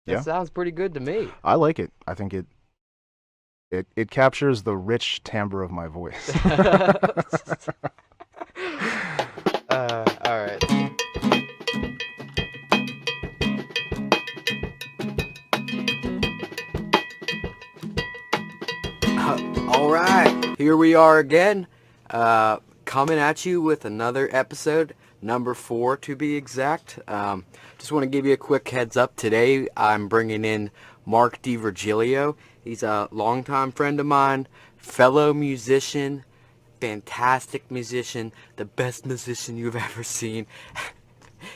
That Yeah, sounds pretty good to me. I like it. I think it captures the rich timbre of my voice. All right. All right, here we are again, coming at you with another episode, number 4 to be exact. Just want to give you a quick heads up. Today I'm bringing in Mark DeVirgilio. He's a longtime friend of mine, fellow musician, fantastic musician, the best musician you've ever seen.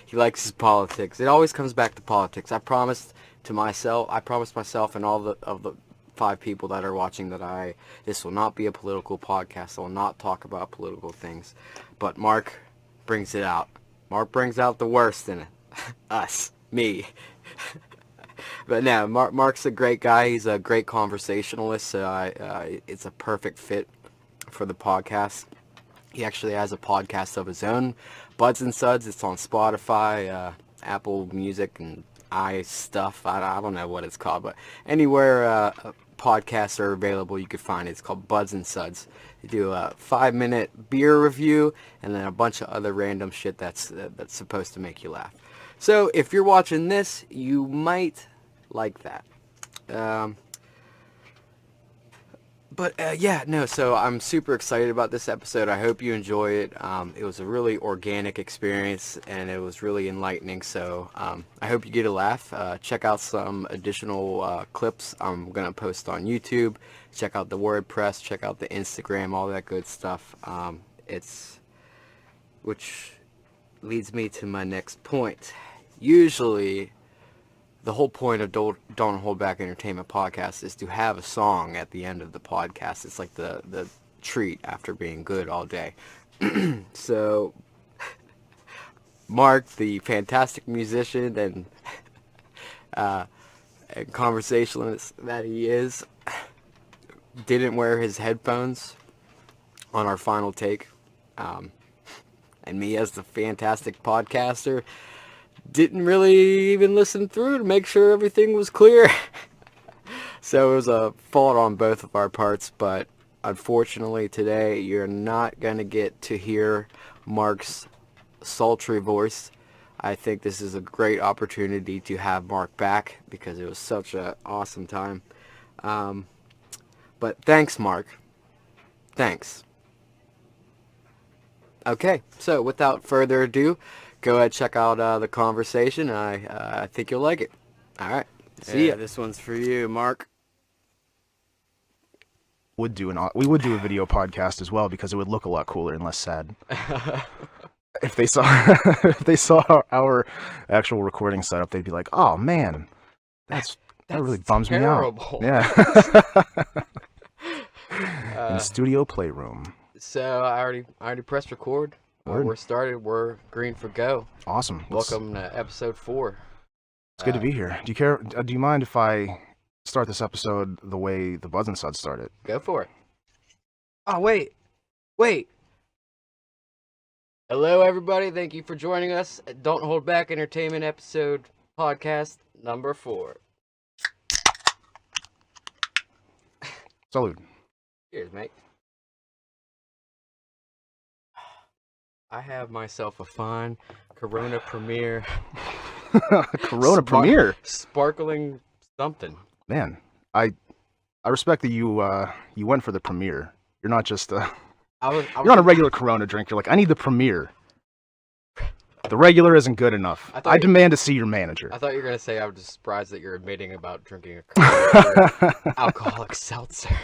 He likes his politics. It always comes back to politics. I promised myself and all of the 5 people that are watching that this will not be a political podcast. I will not talk about political things. But Mark brings it out. Mark brings out the worst in it. Us. Me. But no, Mark's a great guy. He's a great conversationalist. So it's a perfect fit for the podcast. He actually has a podcast of his own, Buds and Suds. It's on Spotify, Apple Music, and stuff. I don't know what it's called, but anywhere podcasts are available, you could find it. It's called Buds and Suds. They do a 5-minute beer review and then a bunch of other random shit that's supposed to make you laugh. So if you're watching this, you might like that. So I'm super excited about this episode. I hope you enjoy it. It was a really organic experience, and it was really enlightening, so I hope you get a laugh. Check out some additional clips I'm going to post on YouTube. Check out the WordPress, check out the Instagram, all that good stuff. Which leads me to my next point. Usually, the whole point of Don't Hold Back Entertainment podcast is to have a song at the end of the podcast. It's like the treat after being good all day. So, Mark, the fantastic musician and conversationalist that he is, didn't wear his headphones on our final take. And me, as the fantastic podcaster, didn't really even listen through to make sure everything was clear. So it was a fault on both of our parts, but unfortunately today you're not going to get to hear Mark's sultry voice. I think this is a great opportunity to have Mark back because it was such an awesome time. But thanks, Mark. Thanks. Okay, so without further ado, go ahead, check out the conversation. I think you'll like it. All right. See ya. This one's for you, Mark. We would do a video podcast as well because it would look a lot cooler and less sad. If they saw our actual recording setup, they'd be like, "Oh man, that really bums terrible. me out." Yeah. In studio playroom. So I already pressed record. We're started. We're green for go. Awesome. Welcome to episode 4. It's good to be here. Do you mind if I start this episode the way the Buds and Suds started? Go for it. Oh, wait. Hello, everybody. Thank you for joining us at Don't Hold Back Entertainment episode podcast number 4. Salud. Cheers, mate. I have myself a fine Corona Premier. Corona Premier? Sparkling something. Man, I respect that you went for the Premier. You're not just you're not a regular Corona drink. You're like, I need the Premier. The regular isn't good enough. I demand to see your manager. I thought you were going to say I was just surprised that you're admitting about drinking a Corona alcoholic seltzer.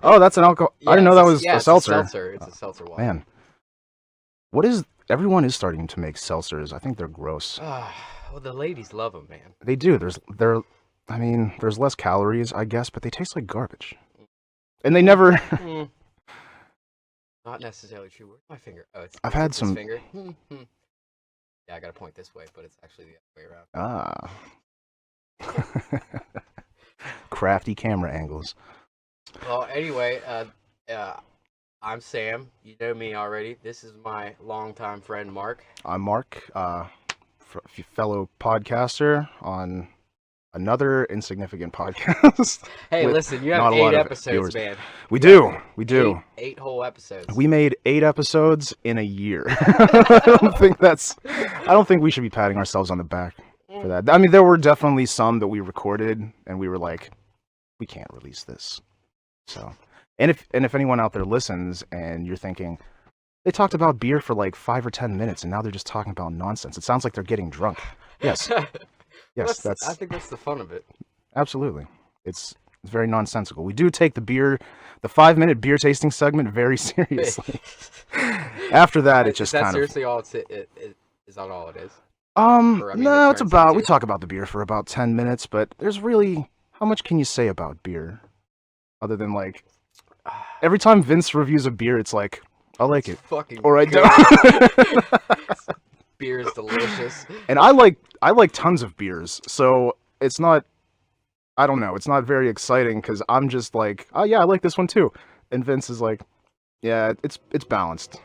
Oh, that's an alcohol. Yeah, I didn't know that was a seltzer. It's a seltzer water. Man. Everyone is starting to make seltzers. I think they're gross. Well, the ladies love them, man. They do. There's less calories, I guess, but they taste like garbage. And they never... Not necessarily true. Where's my finger? Oh, I've had some... Finger. Yeah, I gotta point this way, but it's actually the other way around. Crafty camera angles. Well, anyway, I'm Sam. You know me already. This is my longtime friend, Mark. I'm Mark, fellow podcaster on another insignificant podcast. Hey, with listen, you have not a lot 8 of episodes, viewers. man. We do. We do. 8 whole episodes. We made 8 episodes in a year. I don't think we should be patting ourselves on the back for that. I mean, there were definitely some that we recorded and we were like, we can't release this. So, and if anyone out there listens and you're thinking, they talked about beer for like 5 or 10 minutes and now they're just talking about nonsense. It sounds like they're getting drunk. Yes. Yes, I think that's the fun of it. Absolutely. It's very nonsensical. We do take the 5-minute beer tasting segment very seriously. After that, it just kind of... seriously all is that all it is? No, it's about... We talk about the beer for about 10 minutes, but there's really... How much can you say about beer? Other than, like... Every time Vince reviews a beer, it's like, I like it. Or I don't. Beer is delicious. And I like tons of beers, so it's not... I don't know. It's not very exciting because I'm just like, oh yeah, I like this one too. And Vince is like, yeah, it's balanced.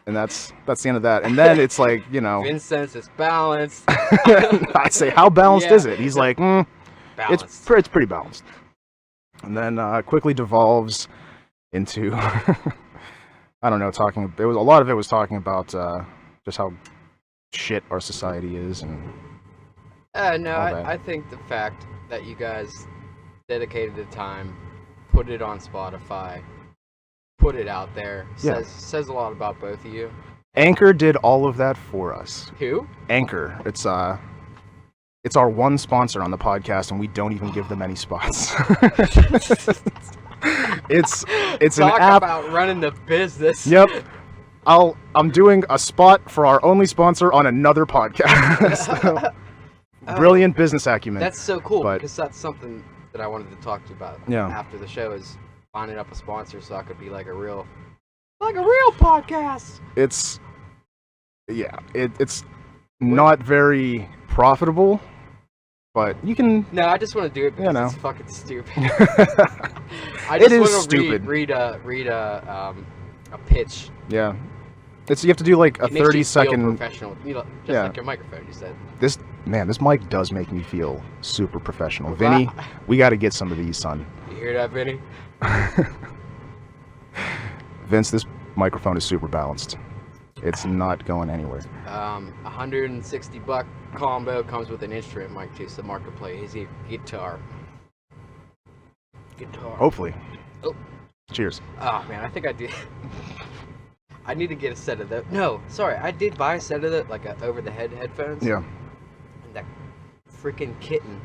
And that's the end of that. And then it's like, you know, Vince says it's balanced. I say, how balanced is it? He's like, balanced. It's pretty balanced. And then quickly devolves into, I don't know, a lot of it was talking about just how shit our society is and. No, I think the fact that you guys dedicated the time, put it on Spotify, put it out there, says a lot about both of you. Anchor did all of that for us. Who? Anchor. It's our one sponsor on the podcast, and we don't even give them any spots. It's an app. Talk about running the business. Yep. I'm doing a spot for our only sponsor on another podcast. Brilliant business acumen. That's so cool because that's something that I wanted to talk to you about after the show is finding up a sponsor so I could be like a real podcast. It's not very profitable, but you can. No, I just want to do it because it's fucking stupid. I just want to read a pitch. Yeah. You have to do like a 30-second. Professional, like your microphone. You said this mic does make me feel super professional. Vinny, we got to get some of these, son. You hear that, Vinny? Vince, this microphone is super balanced. It's not going anywhere. $160 combo comes with an instrument mic too, so Mark can play his guitar. Hopefully. Oh. Cheers. Oh man, I think I did. I need to get a set of those. No, sorry, I did buy a set of the over-the-head headphones. Yeah. And that freaking kitten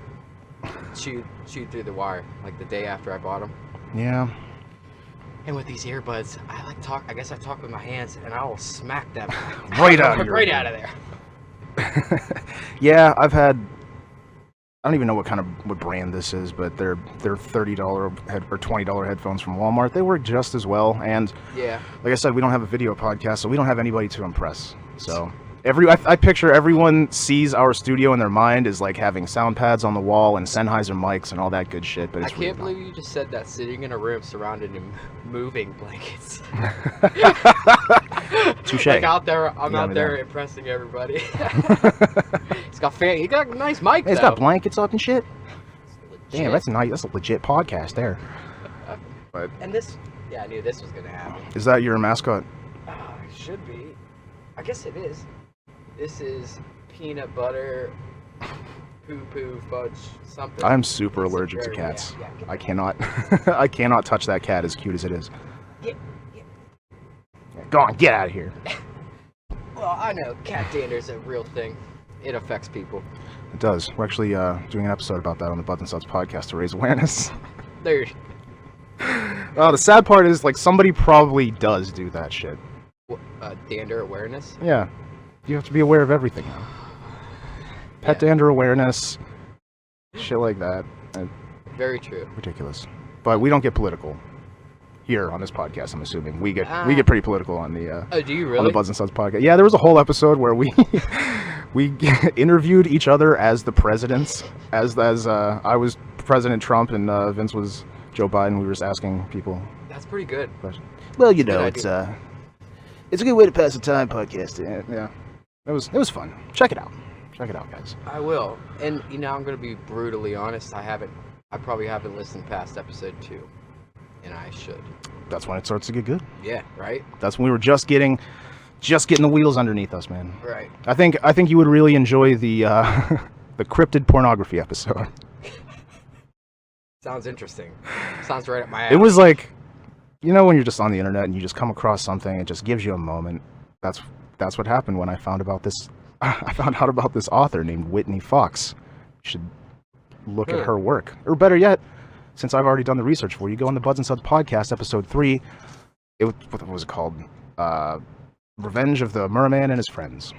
chewed through the wire like the day after I bought them. Yeah. And with these earbuds, I guess I talk with my hands, and I will smack them right out of there. Yeah, I've had. I don't even know what brand this is, but they're $30 or $20 headphones from Walmart. They work just as well, and like I said, we don't have a video podcast, so we don't have anybody to impress. So I picture everyone sees our studio in their mind as like having sound pads on the wall and Sennheiser mics and all that good shit. But it's I can't believe you just said that sitting in a room surrounded in moving blankets. Touche. Like I'm out there impressing everybody. He got a nice mic. Hey, it's got blankets up and shit. Damn, that's nice. That's a legit podcast there. And this, I knew this was gonna happen. Is that your mascot? It should be. I guess it is. This is peanut butter, poo fudge, something. I'm super allergic to cats. I cannot. I cannot touch that cat, as cute as it is. Yeah. Go on, get out of here. Well, I know cat dander is a real thing. It affects people. It does. We're actually doing an episode about that on the Butts and Suds podcast to raise awareness. There. Well, the sad part is, like, somebody probably does do that shit. Dander awareness? Yeah. You have to be aware of everything now. Pet dander awareness, shit like that. Very true. Ridiculous. But we don't get political here on this podcast, I'm assuming. We get pretty political on the do you really? on the Butts and Suds podcast. Yeah, there was a whole episode where we interviewed each other as the presidents. As I was President Trump and Vince was Joe Biden. We were just asking people. That's pretty good. Questions. Well, you know, it's a good way to pass the time podcast. Yeah. It was fun. Check it out. Check it out, guys. I will. And you know, I'm gonna be brutally honest. I probably haven't listened past episode 2, and I should. That's when it starts to get good. Yeah. Right. That's when we were just getting the wheels underneath us, man. Right. I think you would really enjoy the the cryptid pornography episode. Sounds interesting. Sounds right up my alley. It was like, you know, when you're just on the internet and you just come across something, it just gives you a moment. That's what happened when I found out about this author named Whitney Fox. You should look at her work. Or better yet, since I've already done the research for you, go on the Buds and Suds podcast, episode 3. What was it called? Revenge of the Merman and His Friends.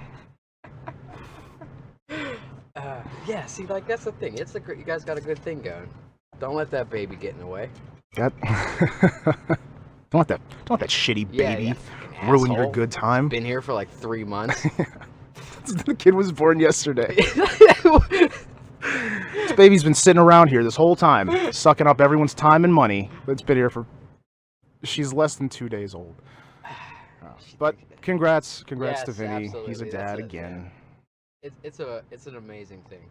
Yeah, see, like, that's the thing. You guys got a good thing going. Don't let that baby get in the way. Don't let that shitty baby ruin your good time. Been here for like 3 months. The kid was born yesterday. This baby's been sitting around here this whole time, sucking up everyone's time and money. It's been here for... She's less than 2 days old. But congrats to Vinny. Absolutely. He's a dad again. Yeah. It's an amazing thing.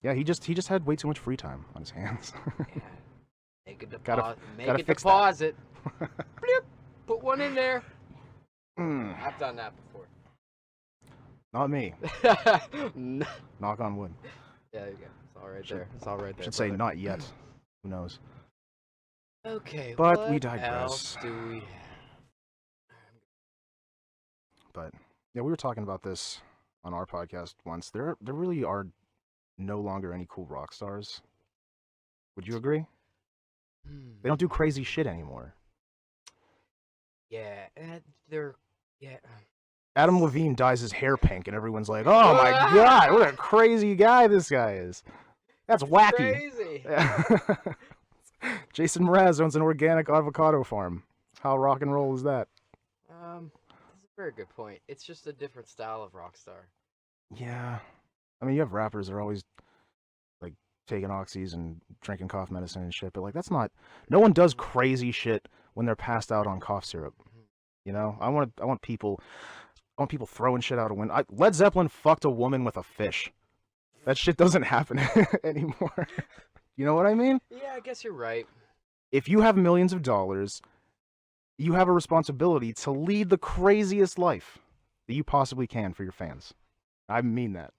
Yeah, he just had way too much free time on his hands. Yeah. Make a deposit. Gotta fix deposit. Bloop, put one in there. I've done that before. Not me. Knock on wood. Yeah, there you go. It's all right there. It's all right there. Should say not yet. Who knows? Okay, but we what digress. else do we have? But yeah, we were talking about this on our podcast once. There really are no longer any cool rock stars. Would you agree? They don't do crazy shit anymore. Yeah, Adam Levine dyes his hair pink, and everyone's like, "Oh my god, what a crazy guy this guy is! That's wacky." Crazy. Yeah. Jason Mraz owns an organic avocado farm. How rock and roll is that? That's a very good point. It's just a different style of rock star. Yeah, I mean, you have rappers that are always like taking oxys and drinking cough medicine and shit, but like that's not. No one does crazy shit when they're passed out on cough syrup. You know, I want people throwing shit out a window. Led Zeppelin fucked a woman with a fish. That shit doesn't happen anymore. You know what I mean? Yeah, I guess you're right. If you have millions of dollars, you have a responsibility to lead the craziest life that you possibly can for your fans. I mean that.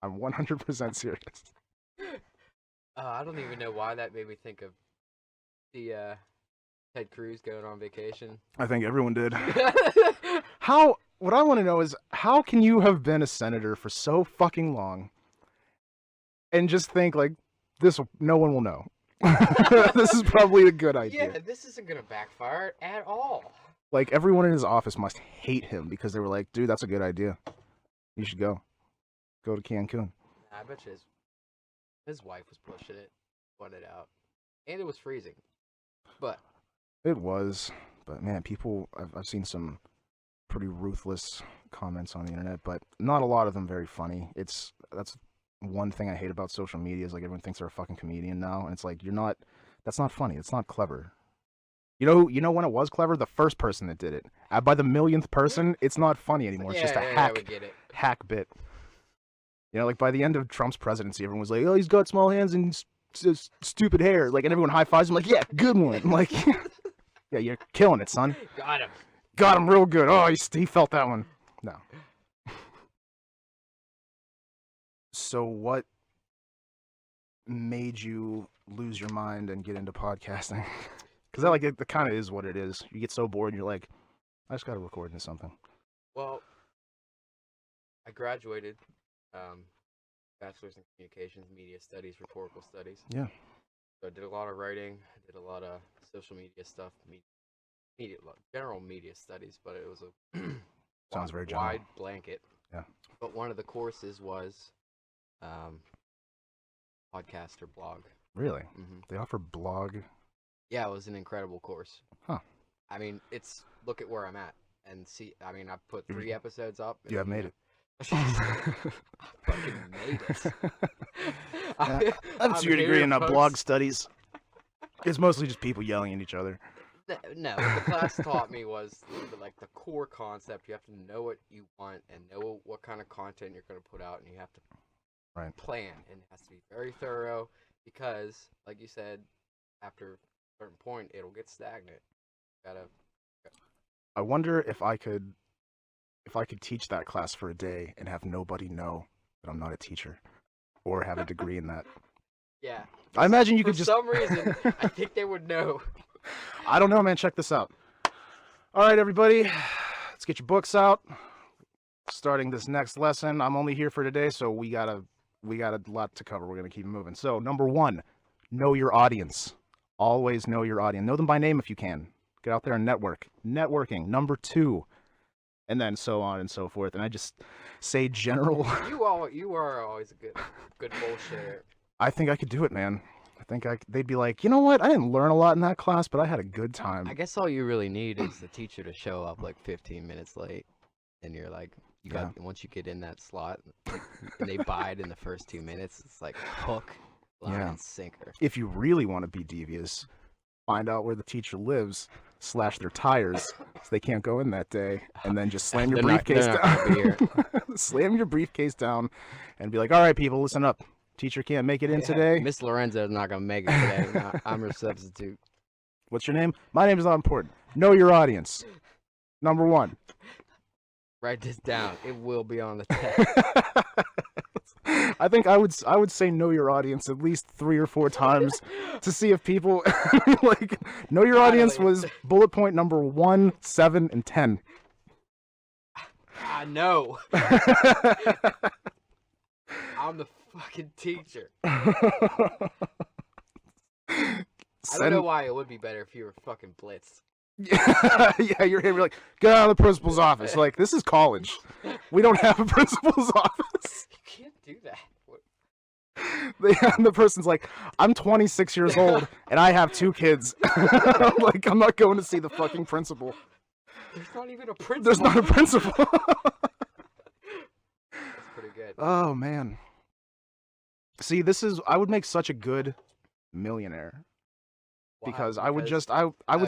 I'm 100% serious. I don't even know why that made me think of the Ted Cruz going on vacation. I think everyone did. What I want to know is, how can you have been a senator for so fucking long and just think, like, no one will know? This is probably a good idea. Yeah, this isn't going to backfire at all. Like, everyone in his office must hate him because they were like, dude, that's a good idea. You should go. Go to Cancun. I bet you his wife was pushing it, wanted it out. And it was freezing. But it was. But, man, I've seen some pretty ruthless comments on the internet, but not a lot of them very funny. That's one thing I hate about social media is like everyone thinks they're a fucking comedian now, and it's like that's not funny. It's not clever. You know when it was clever? The first person that did it. By the millionth person, it's not funny anymore. It's just a hack bit. You know, like by the end of Trump's presidency, everyone was like, "Oh, he's got small hands and stupid hair." Like, and everyone high fives him, like, "Yeah, good one." I'm like, yeah, you're killing it, son. Got him real good. Oh, he felt that one. No. So what made you lose your mind and get into podcasting? Because that kind of is what it is. You get so bored and you're like, I just got to record into something. Well, I graduated bachelor's in communications, media studies, rhetorical studies. Yeah. So I did a lot of writing. I did a lot of social media stuff, general media studies, but it was a sounds very general. Wide blanket. Yeah. But one of the courses was podcast or blog. Really? Mm-hmm. They offer blog? Yeah, it was an incredible course. Huh. I mean, look at where I'm at and see. I mean, I put 3 episodes up. You have made it. I fucking made it. I have a 2-year degree in blog studies. It's mostly just people yelling at each other. No, what the class taught me was like the core concept. You have to know what you want and know what kind of content you're going to put out, and you have to plan, and it has to be very thorough because, like you said, after a certain point, it'll get stagnant. I wonder if I could teach that class for a day and have nobody know that I'm not a teacher or have a degree in that. Yeah. I imagine you could just... For some reason, I think they would know. I don't know, man. Check this out. All right, everybody. Let's get your books out. Starting this next lesson. I'm only here for today, so we got a lot to cover. We're going to keep moving. So, number 1, know your audience. Always know your audience. Know them by name if you can. Get out there and network. Networking. Number 2. And then so on and so forth. And I just say general... You are always a good bullshitter. I think I could do it, man. I think they'd be like, you know what? I didn't learn a lot in that class, but I had a good time. I guess all you really need is the teacher to show up like 15 minutes late. And you're like, once you get in that slot, and they buy it in the first 2 minutes, it's like hook, line, and sinker. If you really want to be devious, find out where the teacher lives, slash their tires, so they can't go in that day, and then just slam your briefcase down. Slam your briefcase down, and be like, all right, people, listen up. Teacher can't make it in today. Miss Lorenzo is not going to make it today. I'm her substitute. What's your name? My name is not important. Know your audience. Number 1. Write this down. It will be on the test. I think I would say know your audience at least 3 or 4 times to see if people like know your audience was bullet point number 1, 7, and 10. I know. I'm the fucking teacher. I don't know why it would be better if you were fucking blitzed. Yeah, you're here. You're like, get out of the principal's office. Like, this is college. We don't have a principal's office. You can't do that. The person's like, I'm 26 years old and I have 2 kids. Like, I'm not going to see the fucking principal. There's not even a principal. There's not a principal. That's pretty good. Oh man. See, I would make such a good millionaire. Wow, because I would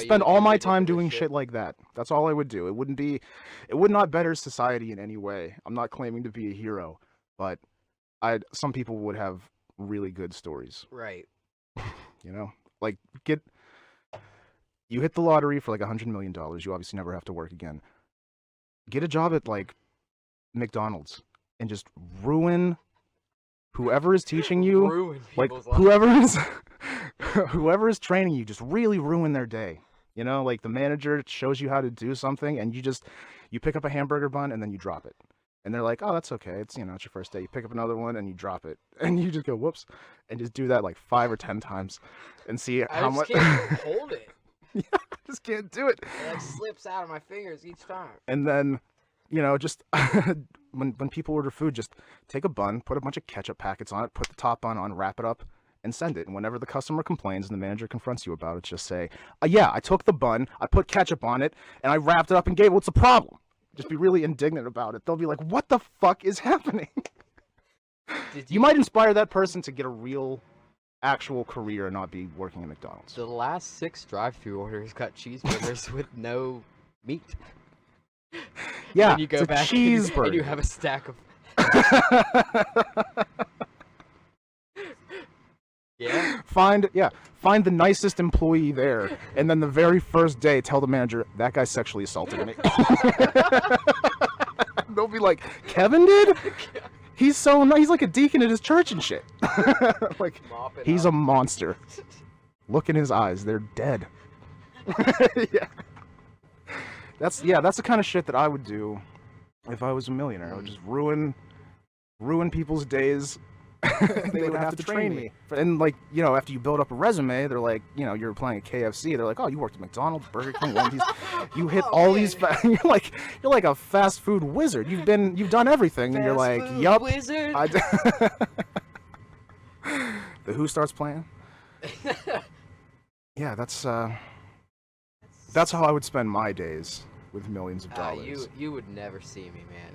spend all my time doing shit like that. That's all I would do. It would not better society in any way. I'm not claiming to be a hero, but some people would have really good stories. Right. You know, like you hit the lottery for like $100 million. You obviously never have to work again. Get a job at like McDonald's and just ruin whoever is teaching you. Like whoever is training you, just really ruin their day. You know, like the manager shows you how to do something and you pick up a hamburger bun and then you drop it. And they're like, oh, that's okay. It's it's your first day. You pick up another one and you drop it. And you just go, whoops. And just do that like 5 or 10 times and see how much. I just can't hold it. Yeah, I just can't do it. It like slips out of my fingers each time. And then, just when people order food, just take a bun, put a bunch of ketchup packets on it, put the top bun on, wrap it up, and send it. And whenever the customer complains and the manager confronts you about it, just say, yeah, I took the bun, I put ketchup on it, and I wrapped it up and gave it. What's the problem? Just be really indignant about it. They'll be like, what the fuck is happening? You might inspire that person to get a real, actual career and not be working at McDonald's. The last 6 drive-thru orders got cheeseburgers with no meat. Yeah, and you go back cheeseburger. And you have a stack of... Yeah. Find the nicest employee there, and then the very first day, tell the manager that guy sexually assaulted me. They'll be like, Kevin did? He's so nice. He's like a deacon at his church and shit. Like, he's a monster. Look in his eyes; they're dead. Yeah. That's the kind of shit that I would do if I was a millionaire. I would just ruin people's days. They would have to train me. And like, after you build up a resume, they're like, you're applying at KFC. They're like, oh, you worked at McDonald's, Burger King, Wendy's. You hit all these. You're like a fast food wizard. You've done everything. And you're like, yup. Wizard. The Who starts playing. Yeah, that's how I would spend my days with millions of dollars. You would never see me, man.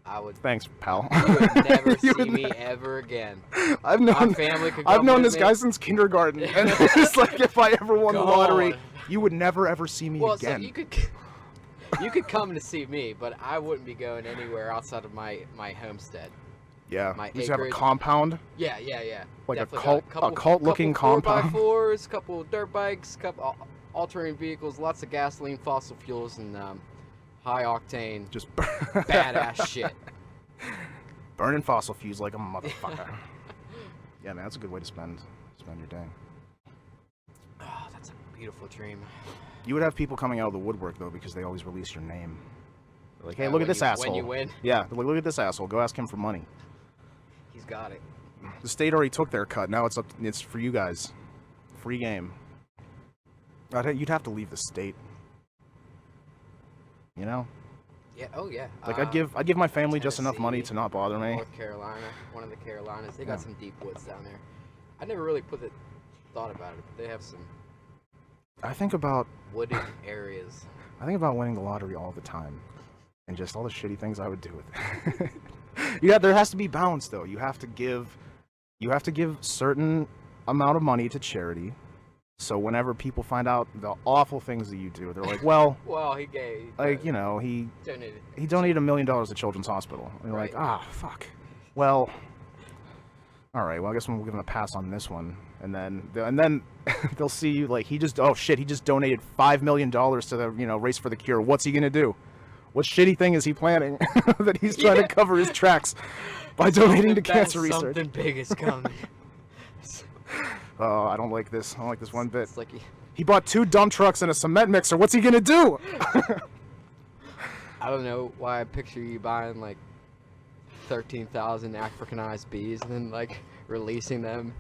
I would. Thanks, pal. You would never You see would me ever again. I've known. My family could I've come known with this me. guy since kindergarten, and it's like if I ever won the lottery, Gone. you would never ever see me again. So you could come to see me, but I wouldn't be going anywhere outside of my homestead. Yeah, My you just have a acreage. compound. Yeah. Like Definitely a cult-looking compound. 4x4s, couple dirt bikes, couple all-terrain vehicles, lots of gasoline, fossil fuels, and high octane, Just badass shit. burning fossil fuels like a motherfucker. Yeah, man, that's a good way to spend your day. Oh, that's a beautiful dream. You would have people coming out of the woodwork though, because they always release your name. They're like, hey, look When at this you- asshole. When you win, Yeah, they're like, look at this asshole. Go ask him for money. he's got it. The state already took their cut. Now it's for you guys. Free game. You'd have to leave the state. You know? Yeah. Oh yeah. Like I'd give my family just enough Tennessee, money to not bother me. North Carolina, one of the Carolinas. They got Yeah. some deep woods down there. I never really thought about it, but they have some I think about wooded areas. winning the lottery all the time, and just all the shitty things I would do with it. Yeah, there has to be balance though. You have to give certain amount of money to charity. So whenever people find out the awful things that you do, they're like, well, Well, he gave. like, you know, he donated. donated $1 million to Children's Hospital. And you're like, Right. fuck. Well, all right. Well, I guess we'll give him a pass on this one, and then they'll see you like he just donated $5 million to the race for the cure. What's he gonna do? What shitty thing is he planning that he's trying to cover his tracks by donating to cancer research? Something big is coming. Oh, I don't like this. I don't like this one bit. It's like He bought 2 dump trucks and a cement mixer. What's he gonna do? I don't know why I picture you buying like 13,000 Africanized bees and then like releasing them.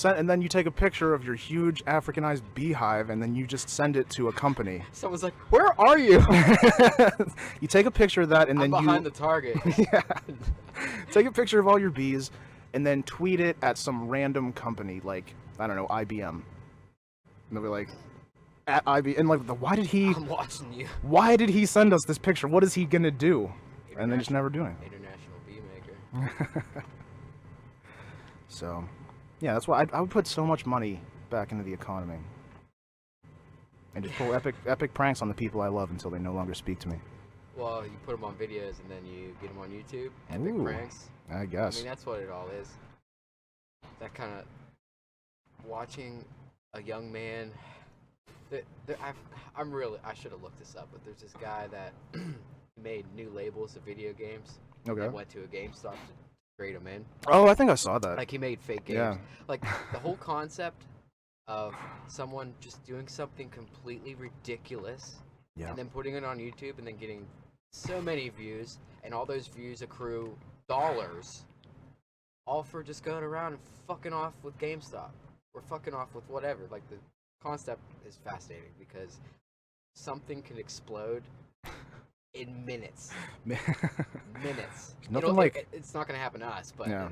And then you take a picture of your huge Africanized beehive and then you just send it to a company. Someone's like, "Where are you?" You take a picture of that and I'm then behind the target. Yeah. Take a picture of all your bees and then tweet it at some random company like, I don't know, IBM. And they'll be like, at IBM, and like, I'm watching you. why did he send us this picture? What is he gonna do? And then just never do anything. International bee maker. So, yeah, that's why I would put so much money back into the economy. And just pull epic pranks on the people I love until they no longer speak to me. Well, you put them on videos and then you get them on YouTube. Epic Ooh, pranks. I guess. I mean, that's what it all is. That kind of watching a young man. I should have looked this up, but there's this guy that made new labels of video games. Okay. And went to a GameStop to trade them in. Oh, I think I saw that. Like he made fake games. Yeah. Like the whole concept of someone just doing something completely ridiculous Yeah. and then putting it on YouTube and then getting so many views, and all those views accrue dollars, all for just going around and fucking off with GameStop or fucking off with whatever. Like the concept is fascinating because something can explode in minutes. Minutes. Nothing like it's not gonna happen to us, but Yeah.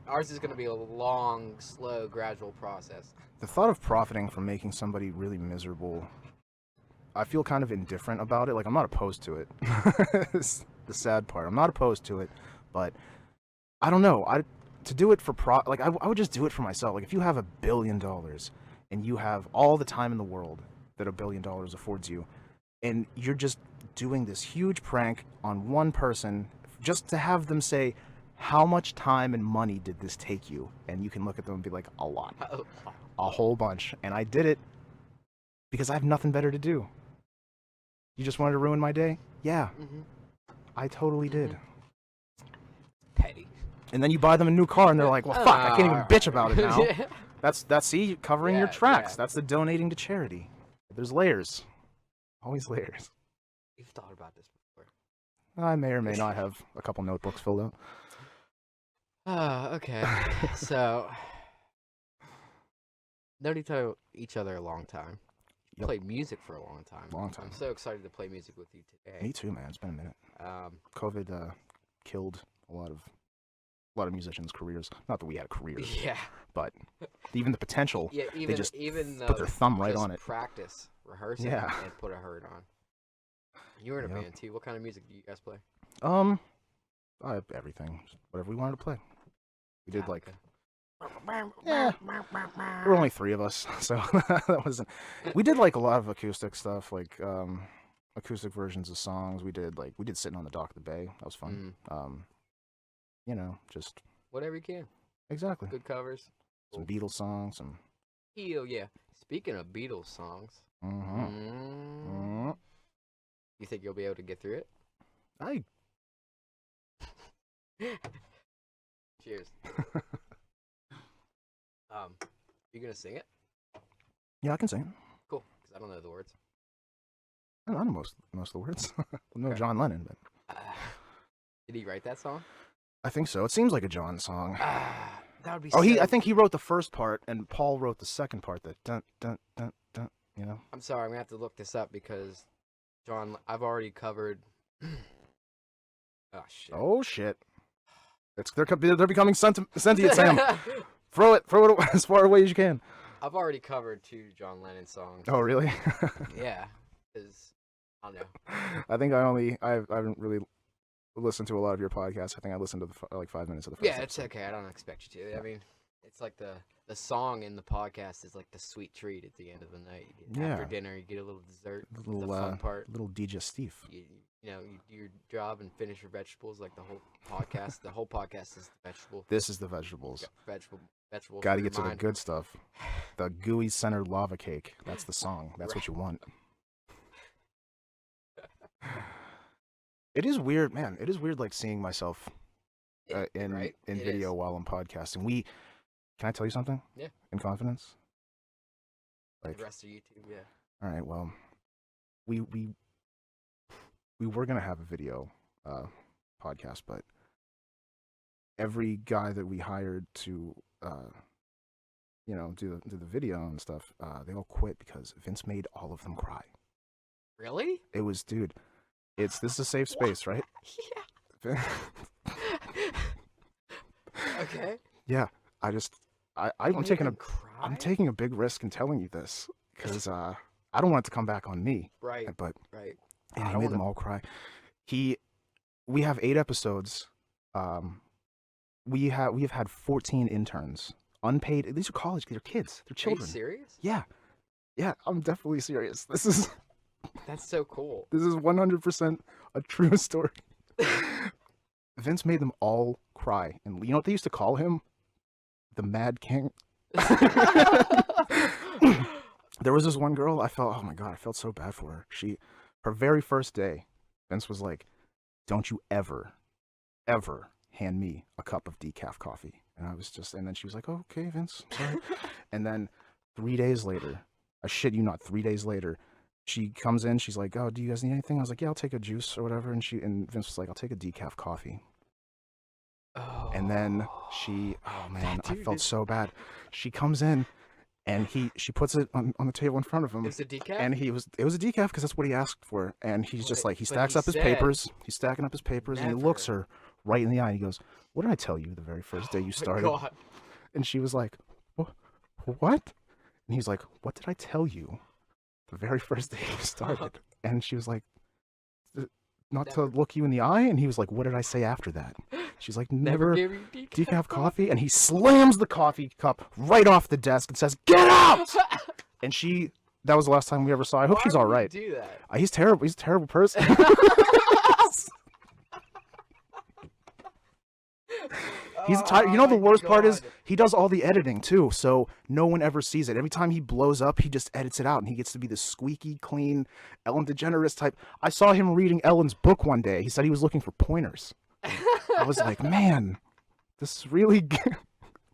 ours is gonna be a long, slow, gradual process. the thought of profiting from making somebody really miserable. I feel kind of indifferent about it. Like, I'm not opposed to it. It's the sad part. I'm not opposed to it, but I don't know. To do it for I would just do it for myself. Like, if you have $1 billion and you have all the time in the world that $1 billion affords you, and you're just doing this huge prank on one person just to have them say, how much time and money did this take you? And you can look at them and be like, a lot. A whole bunch. And I did it because I have nothing better to do. You just wanted to ruin my day? Yeah. Mm-hmm. I totally did. Petty. And then you buy them a new car and they're like, well, fuck, I can't even bitch about it now. Yeah. That's covering your Yeah, tracks. yeah. That's the donating to charity. There's layers. Always layers. You've thought about this before. I may or may not have a couple notebooks filled out. Okay. So, known each other a long time. Yep. Played music for a long time. Long time. I'm so excited to play music with you today. Me too, man. It's been a minute. Um, COVID killed a lot of musicians' careers. Not that we had careers, yeah. but even the potential. Yeah. they just even put their thumb right just on it. Practice, rehearsing, Yeah. and put a hurt on. You were in a Yep. band too. What kind of music do you guys play? Everything, just whatever we wanted to play. We did like, okay. yeah, there were only 3 of us, so that wasn't. We did like a lot of acoustic stuff, like acoustic versions of songs. We did Sitting on the Dock of the Bay. That was fun. You know, just whatever you can. exactly. Good covers. Some Beatles songs, some. Hell yeah. Speaking of Beatles songs, you think you'll be able to get through it? Cheers. You gonna sing it? Yeah, I can sing. Cool, because I don't know the words. I know most of the words. No Okay. John Lennon, but Did he write that song? I think so. It seems like a John song. That would be. Oh, so... I think he wrote the first part, and Paul wrote the second part. That dun dun dun dun. You know. I'm sorry, I'm gonna have to look this up because I've already covered. Oh shit. Oh shit. They're becoming sentient, Sam. Throw it as far away as you can. I've already covered 2 John Lennon songs. Oh really? Yeah, because I don't know. I think I haven't really listened to a lot of your podcasts. I think I listened to like 5 minutes of the first. Yeah, it's episode. okay. I don't expect you to. I mean, it's like the song in the podcast is like the sweet treat at the end of the night. After dinner, you get a little dessert. A little, the fun part. Little digestif. You know, you do your job and finish your vegetables. Like the whole podcast. The whole podcast is the vegetable. This is the vegetables. Vegetables. Got to get to the good stuff. The gooey centered lava cake. That's the song. That's Right. what you want. It is weird, man. It is weird, like seeing myself in video while I'm podcasting. Can I tell you something? Yeah. In confidence. Like the rest of YouTube, yeah. All right. Well, we were gonna have a video podcast, but every guy that we hired to do the video and stuff, they all quit because Vince made all of them cry. Really? It was, dude. This is a safe space, right? Yeah. Okay. Yeah. I'm taking a big risk in telling you this because I don't want it to come back on me. Right. But right. And he made them all cry. We have 8 episodes. We have had 14 interns, unpaid. These are college. They're kids. They're children. Are you serious? Yeah, I'm definitely serious. That's so cool. This is 100% a true story. Vince made them all cry, and you know what they used to call him? The Mad King. There was this one girl. I felt so bad for her. Her very first day, Vince was like, "Don't you ever hand me a cup of decaf coffee." And and then she was like, "Oh, okay, Vince, sorry." And then 3 days later, I shit you not, 3 days later, she comes in, she's like, "Oh, do you guys need anything?" I was like, "Yeah, I'll take a juice or whatever." And Vince was like, "I'll take a decaf coffee." Oh. And then oh man, I felt so bad. She comes in and she puts it on the table in front of him. It's a decaf? And it was a decaf because that's what he asked for. And he's just like, he stacks up his said papers. He's stacking up his papers and he looks never. her right in the eye and he goes, "What did I tell you the very first day you started?" God. And she was like, "What?" And he's like, "What did I tell you the very first day you started?" And she was like, "Not to look you in the eye." And he was like, "What did I say after that?" She's like, "Never gave you decaf coffee." And he slams the coffee cup right off the desk and says, "Get out!" And that was the last time we ever saw her. I hope she's all right. Do that? He's terrible. He's a terrible person. You know, the worst part is he does all the editing too, so no one ever sees it. Every time he blows up, he just edits it out, and he gets to be this squeaky clean Ellen DeGeneres type. I saw him reading Ellen's book one day. He said he was looking for pointers. I was like, man, this really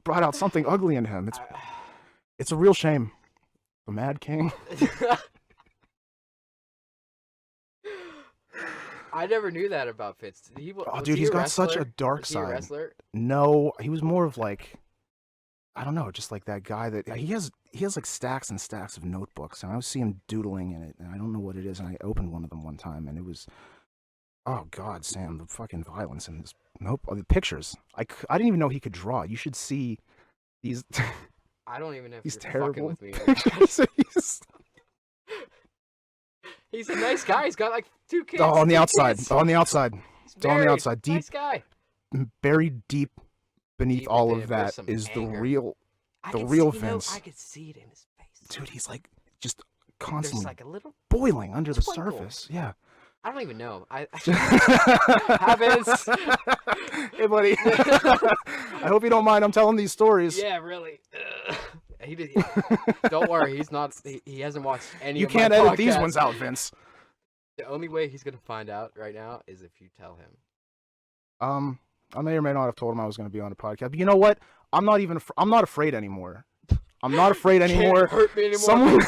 brought out something ugly in him. It's a real shame. The Mad King. I never knew that about Fitz. Dude, he's got such a dark side. Was he a wrestler? No, he was more of like, I don't know, just like that guy that he has like stacks and stacks of notebooks, and I was seeing him doodling in it, and I don't know what it is, and I opened one of them one time, and it was, oh God, Sam, the fucking violence in this. Nope, the pictures. I didn't even know he could draw. You should see these. I don't even know if these you're terrible fucking with me. pictures. He's a nice guy. He's got like 2 kids. Oh, on the 2 outside. kids. On the outside. He's It's on the married. outside. Deep, Nice guy. buried deep beneath Deep all within of him, there's that some is the anger. real I Vince. I could see it in his face. Dude, he's like just There's constantly like a little boiling under the twinkle. surface. Yeah. I don't even know. Happens. Hey, buddy. I hope you don't mind. I'm telling these stories. Yeah, really. He did. Don't worry. He's not. He hasn't watched any. You of my can't edit these podcasts. ones out, Vince. The only way he's gonna find out right now is if you tell him. I may or may not have told him I was going to be on a podcast. But you know what? I'm not afraid anymore. I'm not afraid anymore. Can't hurt me anymore.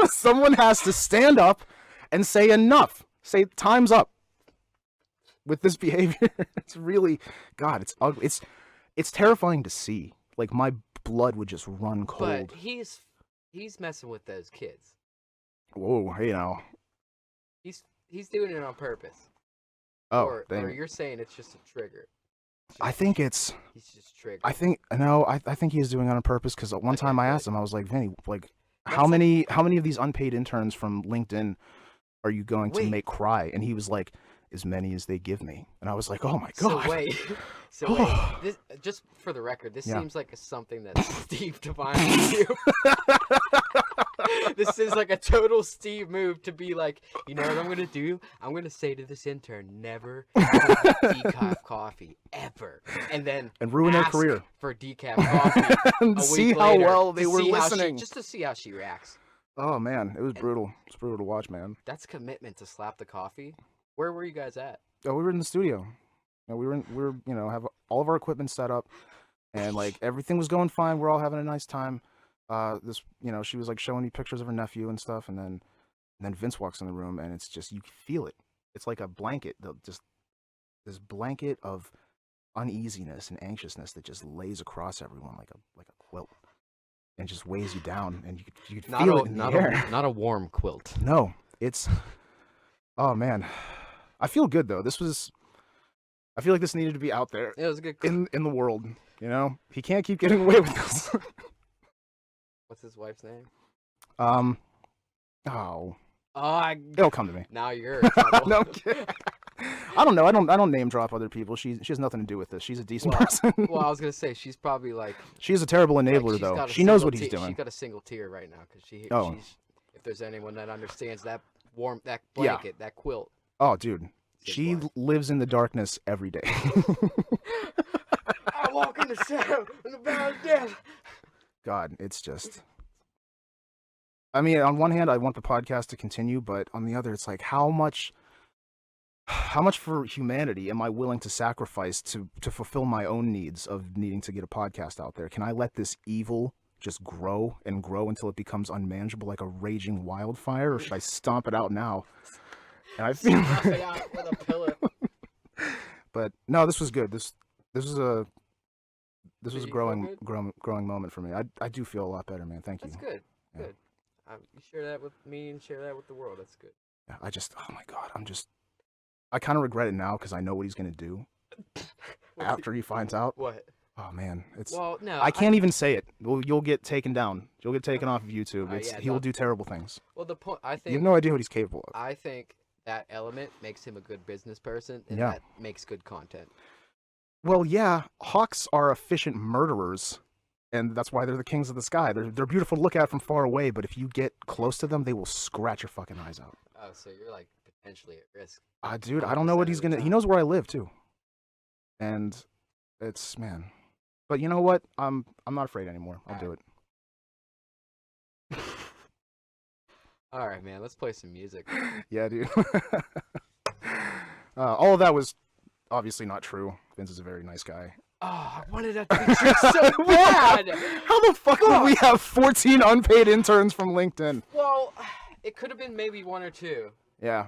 Someone has to stand up and say enough. Say time's up with this behavior. It's really, God, it's ugly. It's terrifying to see. Like my blood would just run cold. But he's messing with those kids. Whoa, hey now. He's doing it on purpose. Oh, or you're saying it's just a trigger. I think he's just triggered. I think he is doing it on purpose because one time I asked him, I was like, Vinny, like, That's how many of these unpaid interns from LinkedIn are you going to make cry? And he was like, as many as they give me. And I was like, oh my God. So wait, this, just for the record, this seems like something that Steve Devine would do. This is like a total Steve move to be like, you know what I'm gonna do? I'm gonna say to this intern, never decaf coffee ever, and ruin their career for decaf coffee and see how well they were listening, just to see how she reacts. Oh man, it was brutal. It's brutal to watch, man. That's commitment to slap the coffee. Where were you guys at? Oh, we were in the studio. We were have all of our equipment set up, and like everything was going fine. We're all having a nice time. She was like showing me pictures of her nephew and stuff, and then Vince walks in the room, and it's just, you feel it. It's like a blanket, just this blanket of uneasiness and anxiousness that just lays across everyone like a quilt, and just weighs you down, and you could feel it in the air. Not a warm quilt. No, it's, oh man, I feel good though. I feel like this needed to be out there. It was a good in the world. You know, he can't keep getting away with this. What's his wife's name? It'll come to me. Now you're in trouble. No, I'm kidding. I don't know. I don't name drop other people. She has nothing to do with this. She's a decent person. Well, I was gonna say she's probably like. She's a terrible enabler, though. She knows what he's doing. She's got a single tear right now because she's. If there's anyone that understands that blanket, that quilt. Oh, dude, she lives in the darkness every day. I walk in the shadow in the valley of death. God, it's just. I mean, on one hand, I want the podcast to continue, but on the other, it's like, how much for humanity am I willing to sacrifice to fulfill my own needs of needing to get a podcast out there? Can I let this evil just grow and grow until it becomes unmanageable like a raging wildfire, or should I stomp it out now? And I feel stomp it out with a pillow. But no, this was good. This was a growing moment for me. I do feel a lot better, man. Thank you. That's good. Yeah. Good. You share that with me and share that with the world. That's good. Yeah, oh my God, I kind of regret it now because I know what he's gonna do after he finds out. What? Oh man, no. I can't even say it. You'll get taken down. You'll get taken off of YouTube. He will do terrible things. Well, the point, I think you have no idea what he's capable of. I think that element makes him a good business person, and that makes good content. Well, yeah, hawks are efficient murderers, and that's why they're the kings of the sky. They're beautiful to look at from far away, but if you get close to them, they will scratch your fucking eyes out. Oh, so you're like potentially at risk. Dude, I don't know what he's gonna. He knows where I live too, and it's, man. But you know what? I'm not afraid anymore. I'll do it. All right, man. Let's play some music. Yeah, dude. All of that was obviously not true. Vince is a very nice guy. Oh, I wanted that to be true so bad. How the fuck would we have 14 unpaid interns from LinkedIn? Well, it could have been maybe 1 or 2. Yeah.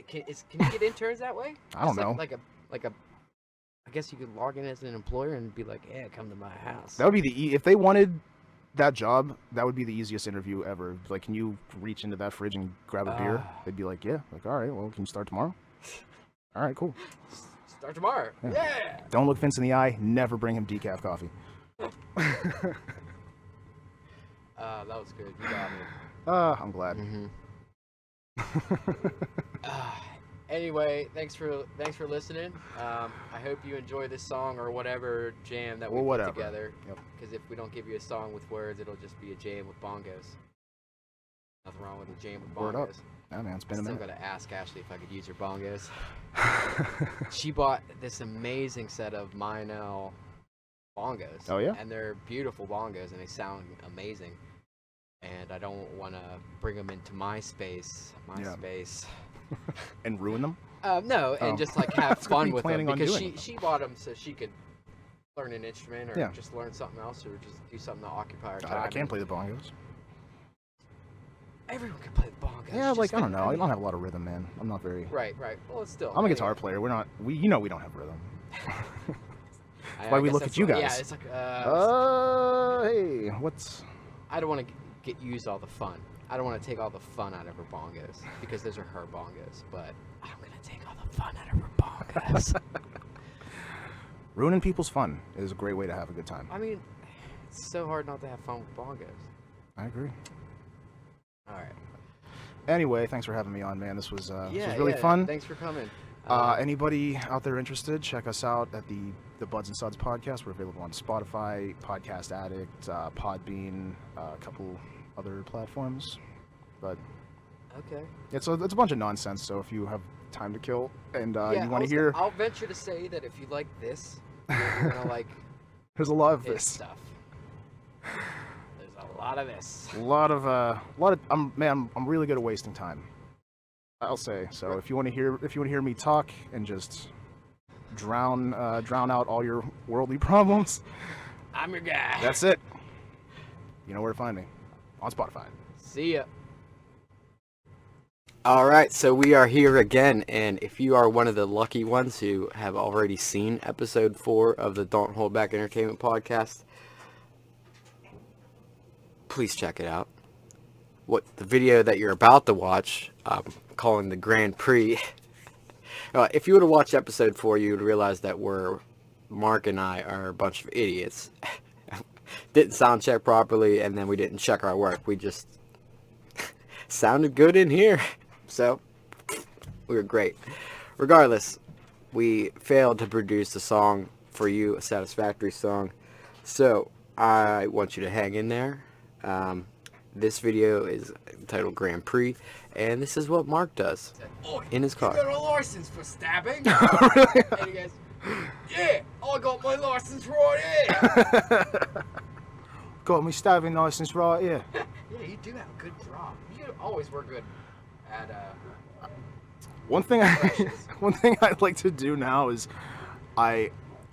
Can you get interns that way? I don't know. Like a. I guess you could log in as an employer and be like, "Yeah, come to my house." That would be if they wanted that job, that would be the easiest interview ever. Like, can you reach into that fridge and grab a beer? They'd be like, "Yeah." Like, all right, well, can you start tomorrow? All right, cool. Start tomorrow. Yeah. Don't look Vince in the eye. Never bring him decaf coffee. That was good. You got me. I'm glad. Mm-hmm. Anyway, thanks for listening. I hope you enjoy this song or whatever jam that we put together. Because if we don't give you a song with words, it'll just be a jam with bongos. Nothing wrong with a jam with bongos. Word up. Yeah, man, it's been a minute. Still gotta ask Ashley if I could use your bongos. She bought this amazing set of Meinl bongos. Oh yeah. And they're beautiful bongos, and they sound amazing. And I don't want to bring them into my space. And ruin them? No, and just like have fun with them, because she bought them so she could learn an instrument or just learn something else or just do something to occupy her time. I can't play the bongos. Everyone can play the bongos. Yeah, like I don't know. I don't have a lot of rhythm, man. I'm not very. Right. Well, it's still. I'm a guitar player. We're not. We don't have rhythm. That's why we look at you guys. Yeah, it's like. Hey, what's? I don't want to get used all the fun. I don't want to take all the fun out of her bongos because those are her bongos, but I'm gonna take all the fun out of her bongos. Ruining people's fun is a great way to have a good time. I mean, it's so hard not to have fun with bongos. I agree. All right. Anyway, thanks for having me on, man. This was really fun. Thanks for coming. Anybody out there interested, check us out at the Buds and Suds podcast. We're available on Spotify, Podcast Addict, Podbean, a couple other platforms. But okay, it's a bunch of nonsense. So if you have time to kill and you want to hear, I'll venture to say that if you like this, you're gonna like. There's a lot of this stuff. There's a lot of this. A lot of. I'm really good at wasting time. I'll say so. If you want to hear me talk and just drown out all your worldly problems, I'm your guy. That's it. You know where to find me on Spotify. See ya. All right, so we are here again, and if you are one of the lucky ones who have already seen episode 4 of the Don't Hold Back Entertainment podcast, please check it out. The video that you're about to watch, calling the Grand Prix. If you would have watched episode 4, you would realize that Mark and I are a bunch of idiots. Didn't sound check properly, and then we didn't check our work. We just sounded good in here. So, we were great. Regardless, we failed to produce a song for you, a satisfactory song. So, I want you to hang in there. This video is entitled Grand Prix, and this is what Mark does in his car. You got a license for stabbing? Really? And he goes, yeah, I got my license right here. Got me stabbing license right here. Yeah, you do have a good draw. You always were good at One thing I'd like to do now is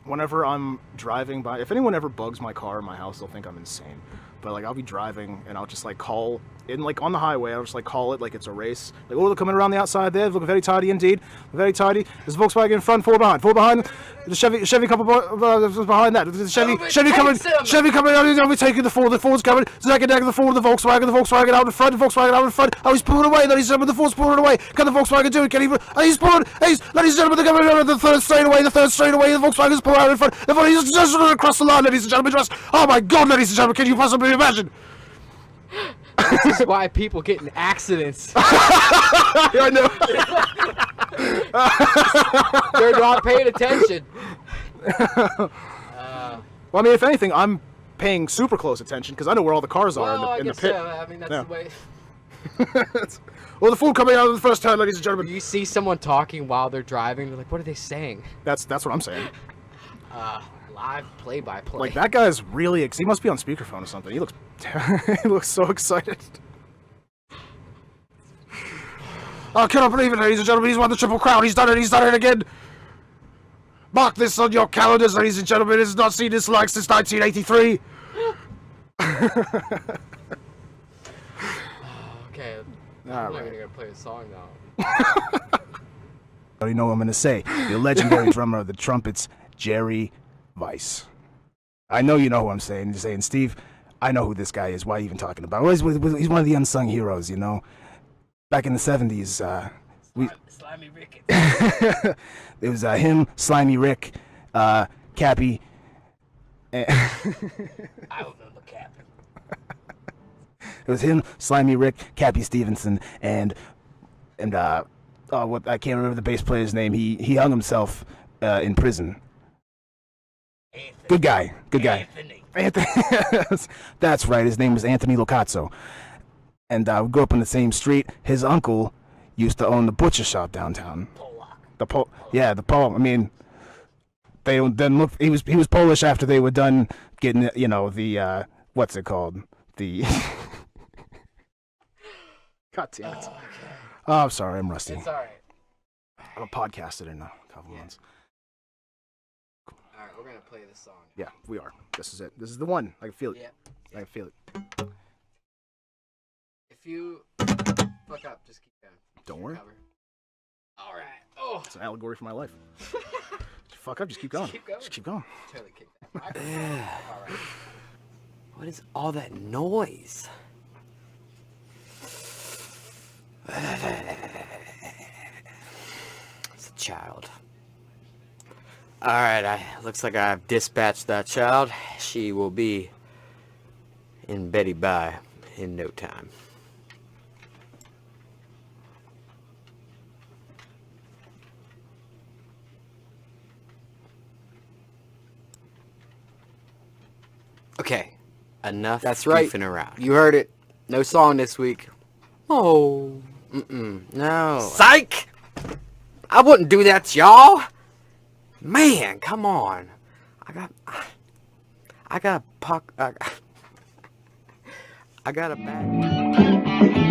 whenever I'm driving by, if anyone ever bugs my car or my house, they'll think I'm insane. But like I'll be driving and I'll just like call in, like on the highway, I'll just like call it like it's a race. Like, oh, they're coming around the outside there, looking very tidy indeed. Very tidy. There's a Volkswagen in front, 4 behind. 4 behind. The Chevy couple behind that. The Chevy coming out, overtaking the Ford. The Ford's coming. Zack and the Ford, the Volkswagen out in front, the Volkswagen out in front. Oh, he's pulling away, ladies and gentlemen, the Ford's pulling away. Can the Volkswagen do it? Can he? Oh, he's pulling. Ladies and gentlemen, they're coming out of the third straight away, the Volkswagen's pulling out in front. The Ford, he's just across the line, ladies and gentlemen, just. Oh my God, ladies and gentlemen, can you possibly imagine? This is why people get in accidents. I know. They're not paying attention. Well, I mean, if anything, I'm paying super close attention because I know where all the cars are in the pit. So. I mean, that's the way. Well, the Ford coming out of the first turn, ladies and gentlemen. You see someone talking while they're driving, they're like, what are they saying? That's what I'm saying. Live play-by-play. Like, that guy's really, he must be on speakerphone or something. He looks, he looks so excited. I cannot believe it, ladies and gentlemen. He's won the Triple Crown. He's done it again. Mark this on your calendars, ladies and gentlemen. It's not seen this like since 1983. Okay, I'm not gonna play a song now. I already know what I'm gonna say. The legendary drummer of the trumpets, Jerry Weiss. I know you know who I'm saying. You're saying, Steve, I know who this guy is. Why are you even talking about him? He's one of the unsung heroes, you know. Back in the 70s, Slimy Rick. it was him, Slimy Rick, Cappy. I remember Cappy. It was him, Slimy Rick, Cappy Stevenson, and And what I can't remember the bass player's name. He hung himself in prison. Anthony. Good guy. Anthony. That's right. His name was Anthony Locazzo. And we grew up on the same street. His uncle used to own the butcher shop downtown. The Pole. I mean, they then look. He was Polish after they were done getting, the what's it called? The. God damn it. Oh, I'm sorry. I'm rusty. It's alright. I'm a podcaster in a couple months. Alright, we're gonna play this song. Yeah, we are. This is it. This is the one. I can feel it. Yep. I can feel it. If you fuck up, just keep going. Don't worry. Alright. Oh. It's an allegory for my life. Fuck up, just keep going. Just keep going. Totally kick that. Alright. What is all that noise? It's a child. Alright, looks like I've dispatched that child. She will be in Betty Bye in no time. Okay, enough goofing around. You heard it. No song this week. Oh, no. Psych! I wouldn't do that to y'all. Man, come on. I got a bad...